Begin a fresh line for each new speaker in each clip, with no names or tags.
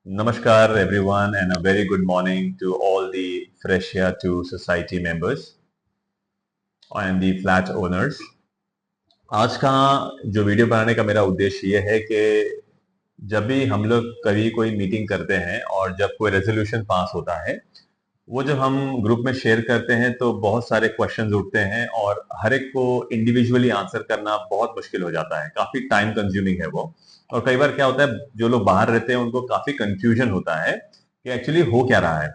Namaskar everyone and a very good morning to all the Fresh Air 2 Society members and the flat owners. आज का जो video बनाने का मेरा उद्देश्य ये है कि जब भी हम लोग कभी कोई मीटिंग करते हैं और जब कोई रेजोल्यूशन पास होता है, वो जब हम ग्रुप में शेयर करते हैं तो बहुत सारे क्वेश्चंस उठते हैं और हर एक को इंडिविजुअली आंसर करना बहुत मुश्किल हो जाता है। काफी टाइम कंज्यूमिंग है वो। और कई बार क्या होता है, जो लोग बाहर रहते हैं उनको काफी कंफ्यूजन होता है कि एक्चुअली हो क्या रहा है।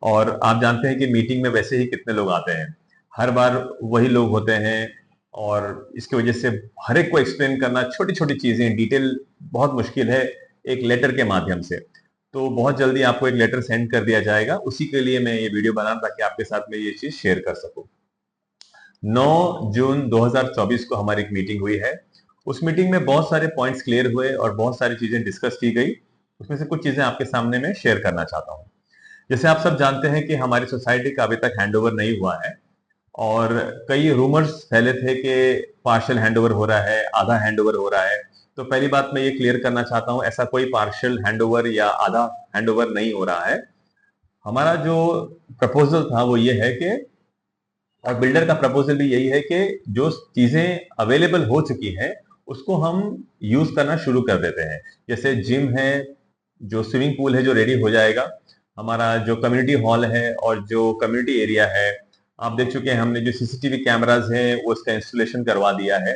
और आप जानते हैं कि मीटिंग में वैसे ही कितने लोग आते हैं, हर बार वही लोग होते हैं और इसकी वजह से हर एक को एक्सप्लेन करना छोटी छोटी चीजें डिटेल बहुत मुश्किल है एक लेटर के माध्यम से। तो बहुत जल्दी आपको एक लेटर सेंड कर दिया जाएगा, उसी के लिए मैं ये वीडियो बना ताकि आपके साथ में ये चीज शेयर कर सकूं। 9 जून 2024 को हमारी एक मीटिंग हुई है। उस मीटिंग में बहुत सारे पॉइंट्स क्लियर हुए और बहुत सारी चीजें डिस्कस की गई। उसमें से कुछ चीजें आपके सामने मैं शेयर करना चाहता हूँ। जैसे आप सब जानते हैं कि हमारी सोसाइटी का अभी तक हैंडओवर नहीं हुआ है और कई रूमर्स फैले थे कि पार्शियल हैंडओवर हो रहा है, आधा हैंडओवर हो रहा है। तो पहली बात मैं ये क्लियर करना चाहता हूं, ऐसा कोई पार्शियल हैंडओवर या आधा हैंडओवर नहीं हो रहा है। हमारा जो प्रपोजल था वो ये है कि, और बिल्डर का प्रपोजल भी यही है कि जो चीजें अवेलेबल हो चुकी हैं उसको हम यूज करना शुरू कर देते हैं। जैसे जिम है, जो स्विमिंग पूल है जो रेडी हो जाएगा, हमारा जो कम्युनिटी हॉल है और जो कम्युनिटी एरिया है, आप देख चुके हैं हमने जो सीसीटीवी कैमराज हैं वो इसका इंस्टॉलेशन करवा दिया है।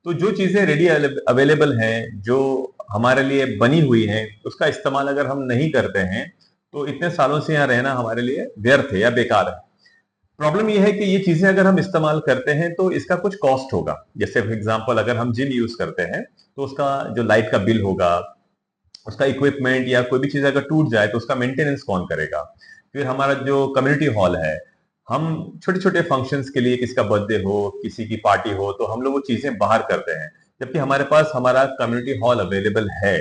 तो जो चीजें रेडी अवेलेबल हैं, जो हमारे लिए बनी हुई हैं, उसका इस्तेमाल अगर हम नहीं करते हैं तो इतने सालों से यहाँ रहना हमारे लिए व्यर्थ है या बेकार है। प्रॉब्लम यह है कि ये चीजें अगर हम इस्तेमाल करते हैं तो इसका कुछ कॉस्ट होगा। जैसे फॉर एग्जांपल अगर हम जिम यूज करते हैं तो उसका जो लाइट का बिल होगा, उसका इक्विपमेंट या कोई भी चीज अगर टूट जाए तो उसका मेंटेनेंस कौन करेगा। फिर हमारा जो कम्युनिटी हॉल है, हम छोटे छोटे फंक्शंस के लिए, किसी का बर्थडे हो, किसी की पार्टी हो, तो हम लोग वो चीजें बाहर करते हैं, जबकि हमारे पास हमारा कम्युनिटी हॉल अवेलेबल है।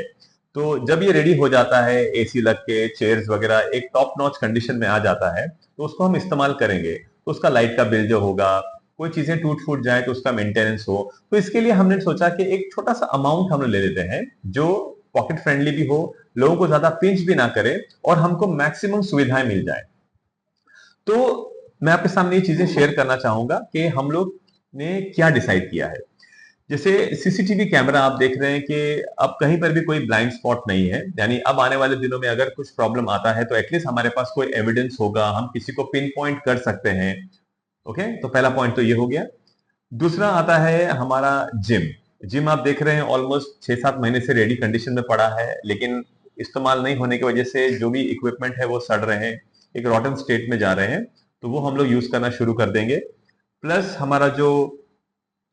तो जब ये रेडी हो जाता है, एसी लग के चेयर्स वगैरह एक टॉप नॉच कंडीशन में आ जाता है, तो उसको हम इस्तेमाल करेंगे। तो उसका लाइट का बिल जो होगा, कोई चीजें टूट फूट जाए तो उसका मेंटेनेंस हो, तो इसके लिए हमने सोचा कि एक छोटा सा अमाउंट हम ले लेते हैं जो पॉकेट फ्रेंडली भी हो, लोगों को ज्यादा पिंच भी ना करे और हमको मैक्सिमम सुविधाएं मिल जाए। तो मैं आपके सामने ये चीजें शेयर करना चाहूंगा कि हम लोग ने क्या डिसाइड किया है। जैसे सीसीटीवी कैमरा आप देख रहे हैं कि अब कहीं पर भी कोई ब्लाइंड स्पॉट नहीं है, यानी अब आने वाले दिनों में अगर कुछ प्रॉब्लम आता है तो एटलीस्ट हमारे पास कोई एविडेंस होगा, हम किसी को पिन पॉइंट कर सकते हैं। ओके, तो पहला पॉइंट तो ये हो गया। दूसरा आता है हमारा जिम। जिम आप देख रहे हैं ऑलमोस्ट 6-7 महीने से रेडी कंडीशन में पड़ा है, लेकिन इस्तेमाल नहीं होने की वजह से जो भी इक्विपमेंट है वो सड़ रहे हैं, एक रॉटन स्टेट में जा रहे हैं। तो वो हम लोग यूज करना शुरू कर देंगे। प्लस हमारा जो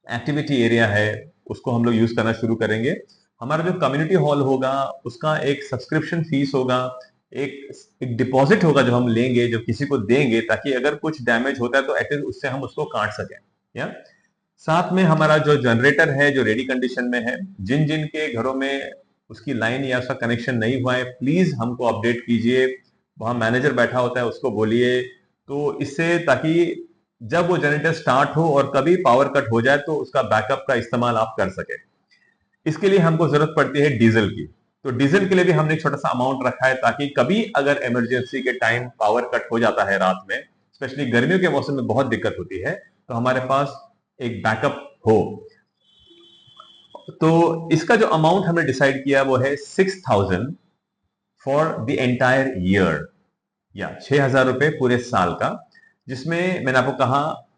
एक्टिविटी एरिया है उसको हम लोग यूज करना शुरू करेंगे। हमारा जो कम्युनिटी हॉल होगा उसका एक सब्सक्रिप्शन फीस होगा, एक डिपॉजिट होगा जो हम लेंगे, जो किसी को देंगे, ताकि अगर कुछ डैमेज होता है तो एटलीस्ट उससे हम उसको काट सकें। या साथ में हमारा जो जनरेटर है जो रेडी कंडीशन में है, जिन जिन के घरों में उसकी लाइन या उसका कनेक्शन नहीं हुआ है प्लीज हमको अपडेट कीजिए। वहां मैनेजर बैठा होता है, उसको बोलिए, तो इससे ताकि जब वो जनरेटर स्टार्ट हो और कभी पावर कट हो जाए तो उसका बैकअप का इस्तेमाल आप कर सके। इसके लिए हमको जरूरत पड़ती है डीजल की। तो डीजल के लिए भी हमने एक छोटा सा अमाउंट रखा है, ताकि कभी अगर इमरजेंसी के टाइम पावर कट हो जाता है रात में, स्पेशली गर्मियों के मौसम में बहुत दिक्कत होती है, तो हमारे पास एक बैकअप हो। तो इसका जो अमाउंट हमने डिसाइड किया वो है 6,000 फॉर द एंटायर ईयर, या 6,000 रुपए पूरे साल का, जिसमें मैंने आपको कहा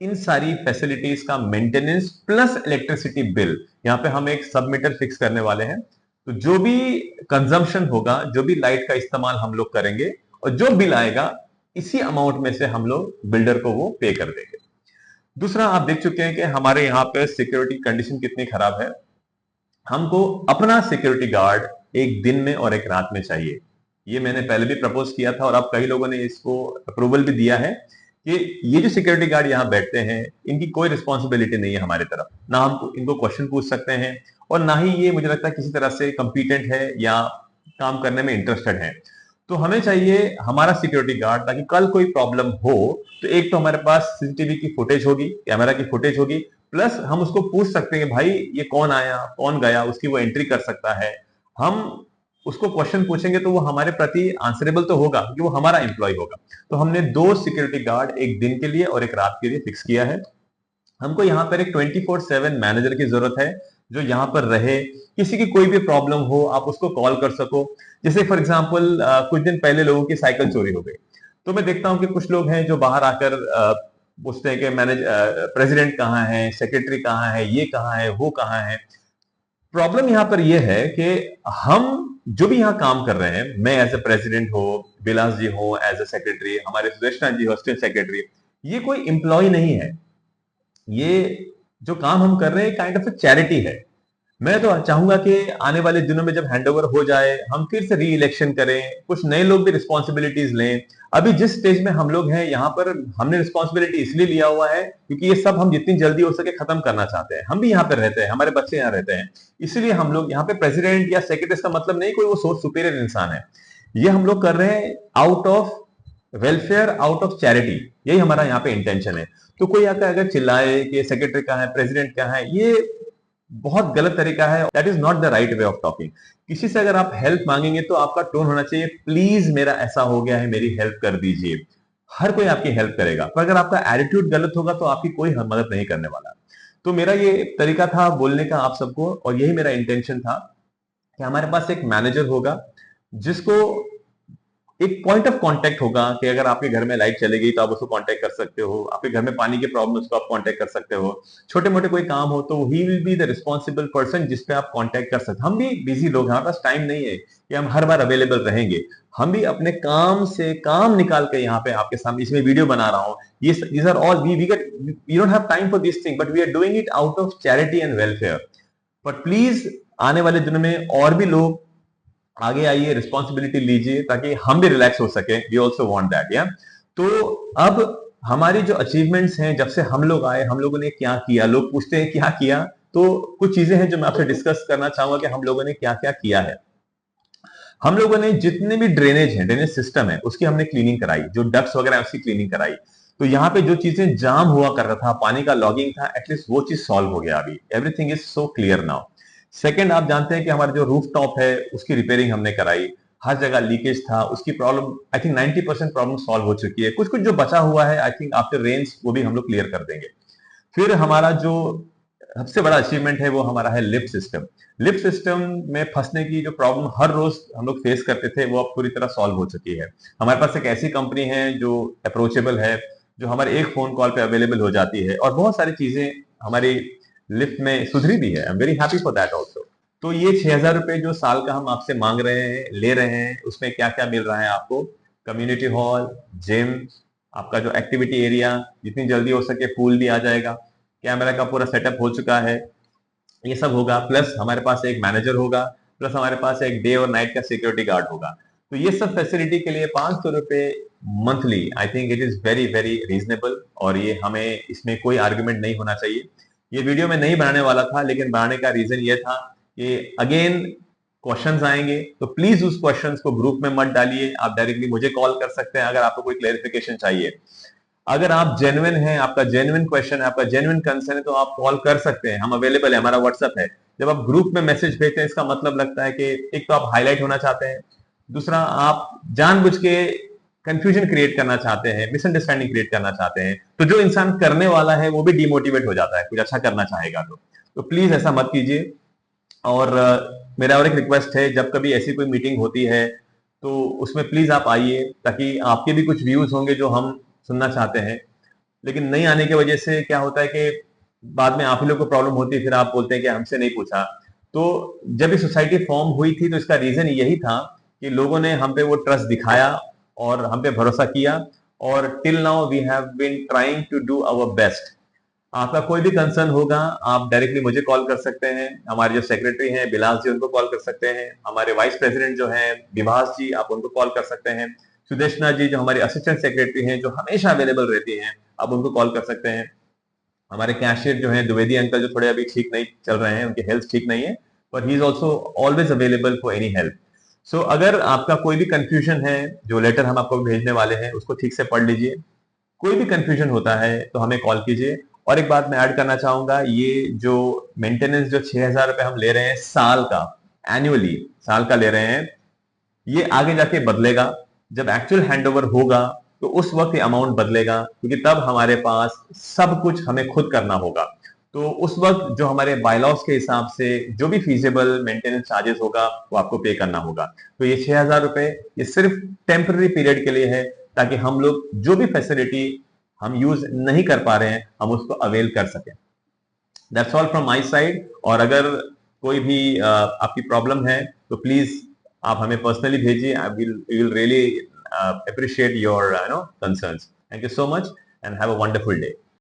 इन सारी फैसिलिटीज का मेंटेनेंस प्लस इलेक्ट्रिसिटी बिल। यहाँ पे हम एक सब मीटर फिक्स करने वाले हैं। तो जो भी कंजम्पशन होगा, जो भी लाइट का इस्तेमाल हम लोग करेंगे, और जो बिल आएगा इसी अमाउंट में से हम लोग बिल्डर को वो पे कर देंगे। दूसरा, आप देख चुके हैं कि हमारे यहाँ पे सिक्योरिटी कंडीशन कितनी खराब है। हमको अपना सिक्योरिटी गार्ड एक दिन में और एक रात में चाहिए। ये मैंने पहले भी प्रपोज किया था और अब कई लोगों ने इसको अप्रूवल भी दिया है कि ये जो सिक्योरिटी गार्ड यहाँ बैठते हैं इनकी कोई रिस्पॉन्सिबिलिटी नहीं है हमारी तरफ, ना हम इनको क्वेश्चन पूछ सकते हैं और ना ही ये मुझे लगता है किसी तरह से कॉम्पिटेंट है या काम करने में इंटरेस्टेड है। तो हमें चाहिए हमारा सिक्योरिटी गार्ड, ताकि कल कोई प्रॉब्लम हो तो एक तो हमारे पास सीसीटीवी की फुटेज होगी, कैमरा की फुटेज होगी, प्लस हम उसको पूछ सकते हैं भाई ये कौन आया कौन गया, उसकी वो एंट्री कर सकता है। हम उसको क्वेश्चन पूछेंगे तो वो हमारे प्रति आंसरेबल तो होगा क्योंकि वो हमारा एम्प्लॉय होगा। तो हमने 2 सिक्योरिटी गार्ड, एक दिन के लिए और एक रात के लिए फिक्स किया है। हमको यहाँ पर एक 24/7 मैनेजर की जरूरत है जो यहाँ पर रहे, किसी की कोई भी प्रॉब्लम हो आप उसको कॉल कर सको। जैसे फॉर एग्जाम्पल कुछ दिन पहले लोगों की साइकिल चोरी हो गई, तो मैं देखता हूँ कि कुछ लोग हैं जो बाहर आकर पूछते हैं कि प्रेसिडेंट कहाँ है, सेक्रेटरी कहाँ है, ये कहाँ है, वो कहाँ है। प्रॉब्लम यहाँ पर यह है कि हम जो भी यहाँ काम कर रहे हैं, मैं एज ए प्रेसिडेंट हो, बिलास जी हो एज ए सेक्रेटरी, हमारे सुदेशना जी हॉस्टल सेक्रेटरी, ये कोई एम्प्लॉय नहीं है। ये जो काम हम कर रहे हैं काइंड ऑफ ए चैरिटी है। मैं तो चाहूंगा कि आने वाले दिनों में जब हैंडओवर हो जाए हम फिर से री इलेक्शन करें, कुछ नए लोग भी रिस्पॉन्सिबिलिटीज लें। अभी जिस स्टेज में हम लोग हैं यहाँ पर हमने रिस्पॉन्सिबिलिटी इसलिए लिया हुआ है क्योंकि ये सब हम जितनी जल्दी हो सके खत्म करना चाहते हैं। हम भी यहाँ पे रहते हैं, हमारे बच्चे यहाँ रहते हैं, इसलिए हम लोग यहाँ पे प्रेसिडेंट या सेक्रेटरी का मतलब नहीं कोई वो सोच सुपीरियर इंसान है। ये हम लोग कर रहे हैं out of welfare, out of charity, यही हमारा यहाँ पे इंटेंशन है। तो कोई आकर अगर चिल्लाए कि सेक्रेटरी कहाँ है, प्रेसिडेंट कहाँ है, ये बहुत गलत तरीका है। That is not the right way of talking. किसी से अगर आप हेल्प मांगेंगे तो आपका टोन होना चाहिए, प्लीज मेरा ऐसा हो गया है, मेरी हेल्प कर दीजिए। हर कोई आपकी हेल्प करेगा, पर अगर आपका एटीट्यूड गलत होगा तो आपकी कोई मदद नहीं करने वाला। तो मेरा ये तरीका था बोलने का आप सबको, और यही मेरा इंटेंशन था कि हमारे पास एक मैनेजर होगा जिसको एक पॉइंट ऑफ कांटेक्ट होगा कि अगर आपके घर में लाइट चले गई तो आप उसको कांटेक्ट कर सकते हो, आपके घर में पानी की प्रॉब्लम उसको आप कांटेक्ट कर सकते हो, छोटे मोटे कोई काम हो तो he will be the responsible person जिस पे आप कांटेक्ट कर सकते। हम भी बिजी लोग हैं, हमारे पास टाइम नहीं है कि हम हर बार अवेलेबल रहेंगे। हम भी अपने काम से काम निकाल के यहाँ पे आपके सामने इसमें वीडियो बना रहा हूँ। ये these are all we get, we don't have time for this thing but we are doing it out of charity and welfare. But please आने वाले दिनों में और भी लोग आगे आइए, रिस्पॉन्सिबिलिटी लीजिए ताकि हम भी रिलैक्स हो सके। वी ऑल्सो वांट दैट या। तो अब हमारी जो अचीवमेंट्स हैं जब से हम लोग आए, हम लोगों ने क्या किया, लोग पूछते हैं क्या किया, तो कुछ चीजें हैं जो मैं आपसे डिस्कस करना चाहूंगा कि हम लोगों ने क्या क्या किया है। हम लोगों ने जितने भी ड्रेनेज है, ड्रेनेज सिस्टम है, उसकी हमने क्लीनिंग कराई, जो डक्ट्स वगैरह है उसकी क्लीनिंग कराई। तो यहाँ पे जो चीजें जाम हुआ कर रहा था, पानी का लॉगिंग था, एटलीस्ट वो चीज सॉल्व हो गया अभी। Everything is so clear now. Second, आप जानते हैं कि हमारा जो रूफ टॉप है उसकी रिपेयरिंग हमने कराई। हर जगह लीकेज था, उसकी problem I think 90% problem solve हो चुकी है। कुछ कुछ जो बचा हुआ है आई थिंक आफ्टर रेन्स वो भी हम लोग क्लियर कर देंगे। फिर हमारा जो सबसे बड़ा अचीवमेंट है वो हमारा है लिफ्ट सिस्टम। लिफ्ट सिस्टम में फंसने की जो प्रॉब्लम हर रोज हम लोग फेस करते थे वो अब पूरी तरह सॉल्व हो चुकी है। हमारे पास एक ऐसी कंपनी है जो अप्रोचेबल है, जो हमारे एक फोन कॉल पे अवेलेबल हो जाती है, और बहुत सारी चीजें हमारी लिफ्ट में सुधरी भी है। I am very happy for that also. तो ये 6,000 रुपए जो साल का हम आपसे मांग रहे हैं, ले रहे हैं, उसमें क्या क्या मिल रहा है आपको? कम्युनिटी हॉल, जिम, आपका जो एक्टिविटी एरिया, जितनी जल्दी हो सके पूल भी आ जाएगा, कैमरा का पूरा सेटअप हो चुका है, ये सब होगा। प्लस हमारे पास एक मैनेजर होगा, प्लस हमारे पास एक डे और नाइट का सिक्योरिटी गार्ड होगा। तो ये सब फैसिलिटी के लिए 500 रुपए monthly, I think it is very very reasonable, और ये हमें इसमें कोई आर्ग्यूमेंट नहीं होना चाहिए। ये वीडियो में नहीं बनाने वाला था, लेकिन बनाने का रीजन ये था कि अगेन क्वेश्चंस आएंगे तो प्लीज उस क्वेश्चंस को ग्रुप में मत डालिए, आप डायरेक्टली मुझे कॉल कर सकते हैं अगर आपको कोई क्लेरिफिकेशन चाहिए। अगर आप जेन्युइन हैं, आपका जेन्युइन क्वेश्चन है, आपका जेन्युइन कंसर्न है, तो आप कॉल कर सकते हैं, हम अवेलेबल है, हमारा व्हाट्सएप है। जब आप ग्रुप में मैसेज भेजते हैं इसका मतलब लगता है कि एक तो आप हाईलाइट होना चाहते हैं, दूसरा आप जानबूझ के कंफ्यूजन क्रिएट करना चाहते हैं, मिसअंडरस्टैंडिंग क्रिएट करना चाहते हैं। तो जो इंसान करने वाला है वो भी डिमोटिवेट हो जाता है कुछ अच्छा करना चाहेगा तो प्लीज ऐसा मत कीजिए। और मेरा और एक रिक्वेस्ट है, जब कभी ऐसी कोई मीटिंग होती है तो उसमें प्लीज आप आइए, ताकि आपके भी कुछ व्यूज होंगे जो हम सुनना चाहते हैं। लेकिन नहीं आने की वजह से क्या होता है कि बाद में आप ही लोग को प्रॉब्लम होती है, फिर आप बोलते हैं कि हमसे नहीं पूछा। तो जब ये सोसाइटी फॉर्म हुई थी तो इसका रीजन यही था कि लोगों ने हम पे वो ट्रस्ट दिखाया और हम पे भरोसा किया, और till now we have been trying to do our best. आपका कोई भी कंसर्न होगा आप डायरेक्टली मुझे कॉल कर सकते हैं, हमारे जो सेक्रेटरी हैं बिलास जी उनको कॉल कर सकते हैं, हमारे वाइस प्रेसिडेंट जो हैं विभास जी आप उनको कॉल कर सकते हैं, सुदेशना जी जो हमारी असिस्टेंट सेक्रेटरी हैं जो हमेशा अवेलेबल रहती हैं, आप उनको कॉल कर सकते हैं। हमारे कैशियर जो हैं द्विवेदी अंकल जो थोड़े अभी ठीक नहीं चल रहे हैं, उनकी हेल्थ ठीक नहीं है, but he is also always available for any help. So अगर आपका कोई भी कंफ्यूजन है, जो लेटर हम आपको भेजने वाले हैं उसको ठीक से पढ़ लीजिए। कोई भी कंफ्यूजन होता है तो हमें कॉल कीजिए। और एक बात मैं ऐड करना चाहूंगा, ये जो मेंटेनेंस जो 6,000 रुपए हम ले रहे हैं साल का, एनुअली साल का ले रहे हैं, ये आगे जाके बदलेगा। जब एक्चुअल हैंडओवर होगा तो उस वक्त ये अमाउंट बदलेगा, क्योंकि तब हमारे पास सब कुछ हमें खुद करना होगा। तो उस वक्त जो हमारे बायलॉस के हिसाब से जो भी फीजिबल मेंटेनेंस चार्जेस होगा वो आपको पे करना होगा। तो ये 6,000 रुपए ये सिर्फ टेम्पररी पीरियड के लिए है, ताकि हम लोग जो भी फैसिलिटी हम यूज नहीं कर पा रहे हैं हम उसको अवेल कर सकें। That's all from my side. और अगर कोई भी आपकी प्रॉब्लम है तो प्लीज आप हमें पर्सनली भेजिए। I will really appreciate your concerns. Thank you so much and have a wonderful day.